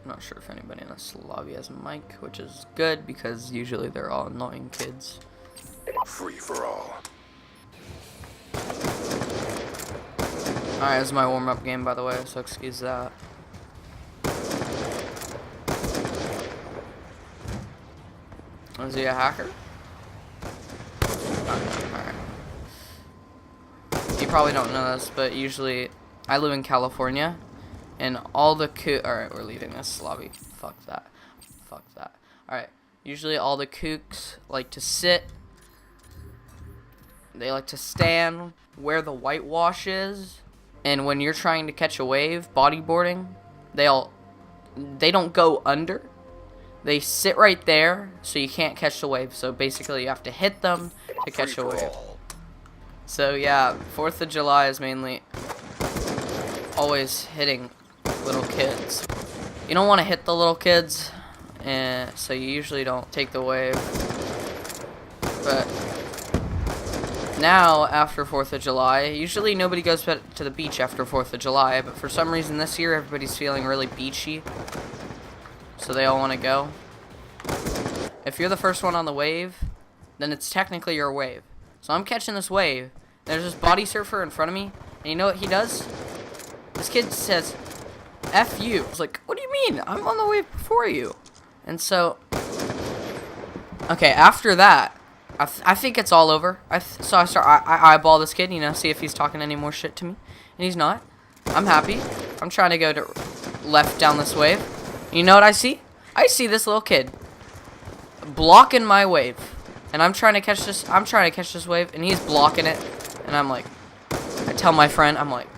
I'm not sure if anybody in this lobby has a mic, which is good because usually they're all annoying kids. Free for all. Alright, this is my warm-up game, by the way, so excuse that. Is he a hacker? Alright. You probably don't know this, but usually I live in California, and all the alright, we're leaving this lobby. Fuck that. Fuck that. Alright. Usually all the kooks like to sit. They like to stand where the whitewash is. And when you're trying to catch a wave, bodyboarding, they don't go under. They sit right there, so you can't catch the wave. So basically, you have to hit them to catch a wave. So yeah, 4th of July is mainly always hitting little kids. You don't want to hit the little kids, and so you usually don't take the wave. But now, after 4th of July, usually nobody goes to the beach after 4th of July, but for some reason this year everybody's feeling really beachy, so they all want to go. If you're the first one on the wave, then it's technically your wave. So I'm catching this wave, there's this body surfer in front of me, and you know what he does? This kid says, F you. I was like, what do you mean? I'm on the wave before you. And so, okay, after that, I think it's all over. So I eyeball this kid, you know, see if he's talking any more shit to me. And he's not. I'm happy. I'm trying to go to left down this wave. You know what I see? I see this little kid blocking my wave. And I'm trying to catch this wave, and he's blocking it. And I'm like, I tell my friend, I'm like,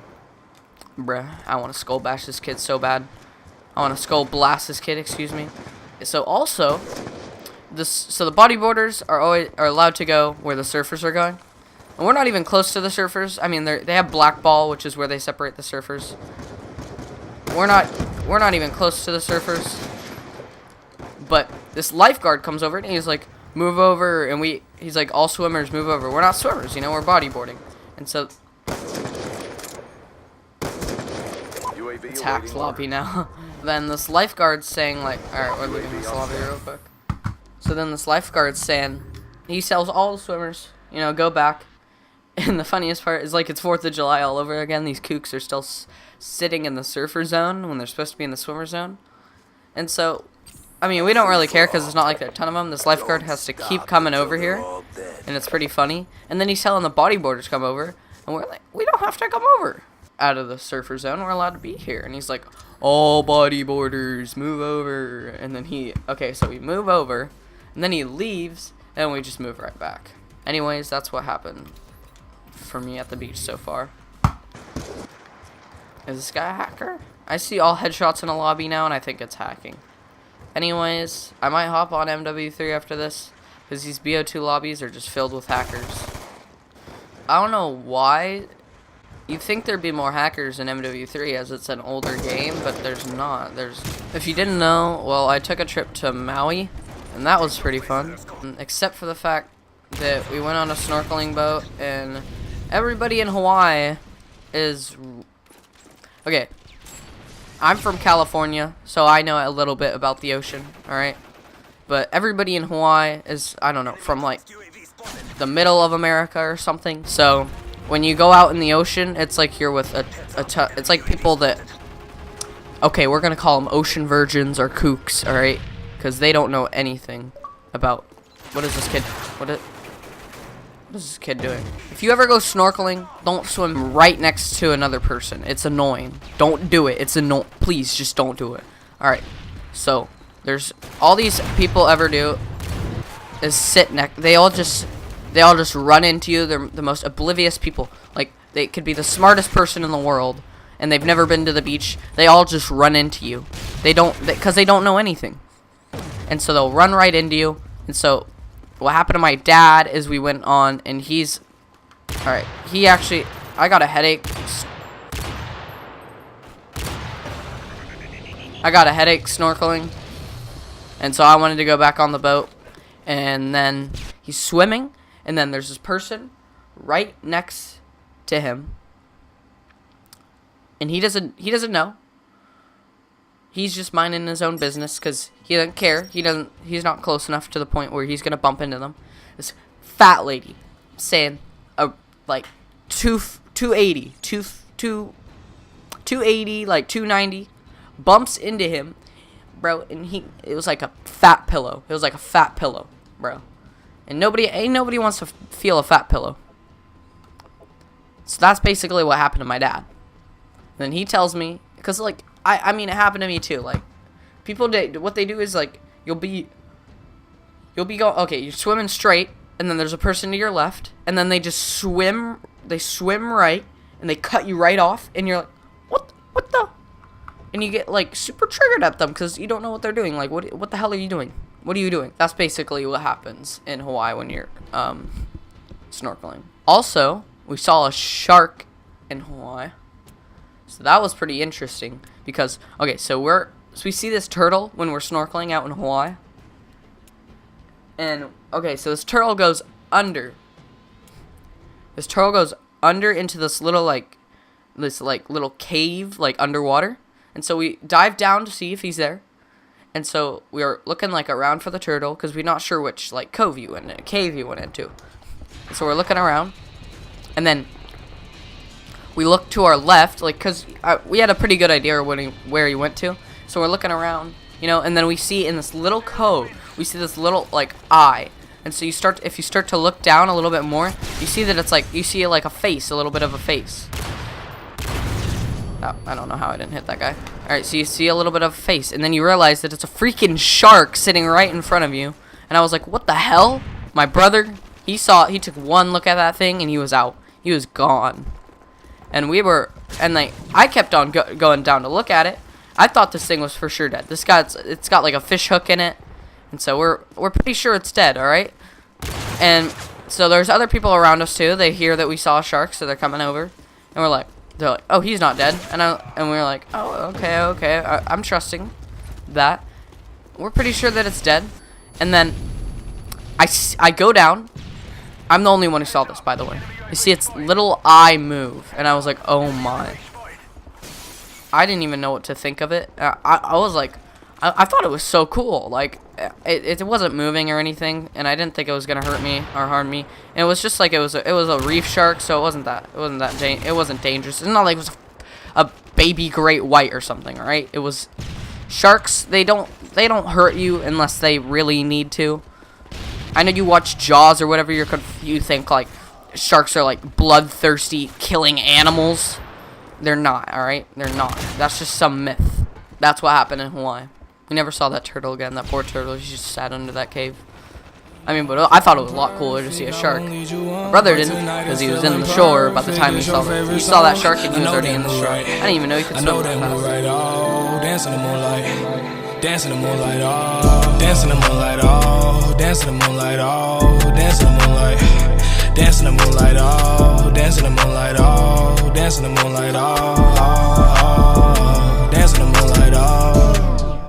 bruh, I want to skull bash this kid so bad. I want to skull blast this kid, excuse me. So also, so the bodyboarders are allowed to go where the surfers are going, and we're not even close to the surfers. I mean, they have blackball, which is where they separate the surfers. We're not even close to the surfers. But this lifeguard comes over and he's like, move over, and he's like, all swimmers move over. We're not swimmers, you know, we're bodyboarding, and so it's hacked lobby now. Then this lifeguard's saying like, alright, we're leaving this lobby real quick. So then this lifeguard's saying, he tells all the swimmers, you know, go back. And the funniest part is like it's 4th of July all over again. These kooks are still sitting in the surfer zone when they're supposed to be in the swimmer zone. And so, I mean, we don't really care because it's not like there are a ton of them. This lifeguard has to keep coming over here, and it's pretty funny. And then he's telling the bodyboarders to come over, and we're like, we don't have to come over out of the surfer zone. We're allowed to be here. And he's like, all bodyboarders, move over. And then okay, so we move over. And then he leaves, and we just move right back. Anyways, that's what happened for me at the beach so far. Is this guy a hacker? I see all headshots in a lobby now, and I think it's hacking. Anyways, I might hop on MW3 after this, because these BO2 lobbies are just filled with hackers. I don't know why. You'd think there'd be more hackers in MW3 as it's an older game, but there's not. If you didn't know, well, I took a trip to Maui, and that was pretty fun, except for the fact that we went on a snorkeling boat, and everybody in Hawaii is... Okay, I'm from California, so I know a little bit about the ocean, alright? But everybody in Hawaii is, I don't know, from like the middle of America or something. So when you go out in the ocean, it's like you're with it's like people that... Okay, we're gonna call them ocean virgins or kooks, alright? Because they don't know anything about... What is this kid... What is this kid doing? If you ever go snorkeling, don't swim right next to another person. It's annoying. Don't do it. It's annoying. Please, just don't do it. Alright. So, there's... All these people ever do is sit next... They all just run into you. They're the most oblivious people. Like, they could be the smartest person in the world, and they've never been to the beach. They all just run into you. Because they don't know anything. And so they'll run right into you. And so what happened to my dad is we went on, and he's... Alright, he actually... I got a headache. I got a headache snorkeling. And so I wanted to go back on the boat. And then he's swimming. And then there's this person right next to him. And he doesn't know. He's just minding his own business because he doesn't care. He's not close enough to the point where he's gonna bump into them. This fat lady saying, like 280, 280, like 290, bumps into him, bro, and it was like a fat pillow. It was like a fat pillow, bro. And nobody wants to feel a fat pillow. So that's basically what happened to my dad. Then he tells me, because like I mean it happened to me too. Like people what they do is like you'll be going, okay, you're swimming straight, and then there's a person to your left, and then they swim right, and they cut you right off, and you're like, what the? And you get like super triggered at them because you don't know what they're doing. Like what the hell are you doing? What are you doing? That's basically what happens in Hawaii when you're snorkeling. Also, we saw a shark in Hawaii. So that was pretty interesting because, okay, so we see this turtle when we're snorkeling out in Hawaii. And, okay, so this turtle goes under. This turtle goes under into this little, little cave, like, underwater. And so we dive down to see if he's there. And so we were looking, like, around for the turtle because we're not sure which, like, cave you went into. And so we're looking around. And then we look to our left, like, because we had a pretty good idea where he went to. So we're looking around, you know, and then we see in this little cove, we see this little, like, eye. And so if you start to look down a little bit more, you see that it's like, you see like a face, a little bit of a face. Oh, I don't know how I didn't hit that guy. Alright, so you see a little bit of a face, and then you realize that it's a freaking shark sitting right in front of you. And I was like, what the hell? My brother, he took one look at that thing, and he was out. He was gone. And I kept on going down to look at it. I thought this thing was for sure dead. It's got like a fish hook in it. And so we're pretty sure it's dead, alright? And so there's other people around us too. They hear that we saw a shark, so they're coming over. And they're like, oh, he's not dead. And we're like, oh, okay. I'm trusting that. We're pretty sure that it's dead. And then I go down. I'm the only one who saw this, by the way. You see its little eye move. And I was like, oh my. I didn't even know what to think of it. I was like, I thought it was so cool. Like, it wasn't moving or anything, and I didn't think it was gonna hurt me or harm me. And it was just like it was a reef shark, so it wasn't dangerous. It's not like it was a baby great white or something, right? It was sharks. They don't hurt you unless they really need to. I know you watch Jaws or whatever. You think like sharks are like bloodthirsty killing animals. They're not. All right, they're not. That's just some myth. That's what happened in Hawaii. We never saw that turtle again. That poor turtle. He just sat under that cave. I mean, but I thought it was a lot cooler to see a shark. My brother didn't, because he was in the shore by the time he saw that shark, and he was already in the shore. I didn't even know he could swim that fast. Dance in the moonlight, dance in the moonlight, oh, dance in the moonlight, oh, dance in the moonlight, oh, dance in the moonlight, dance in the moonlight, oh, dance in the moonlight, oh, dance in the moonlight, oh.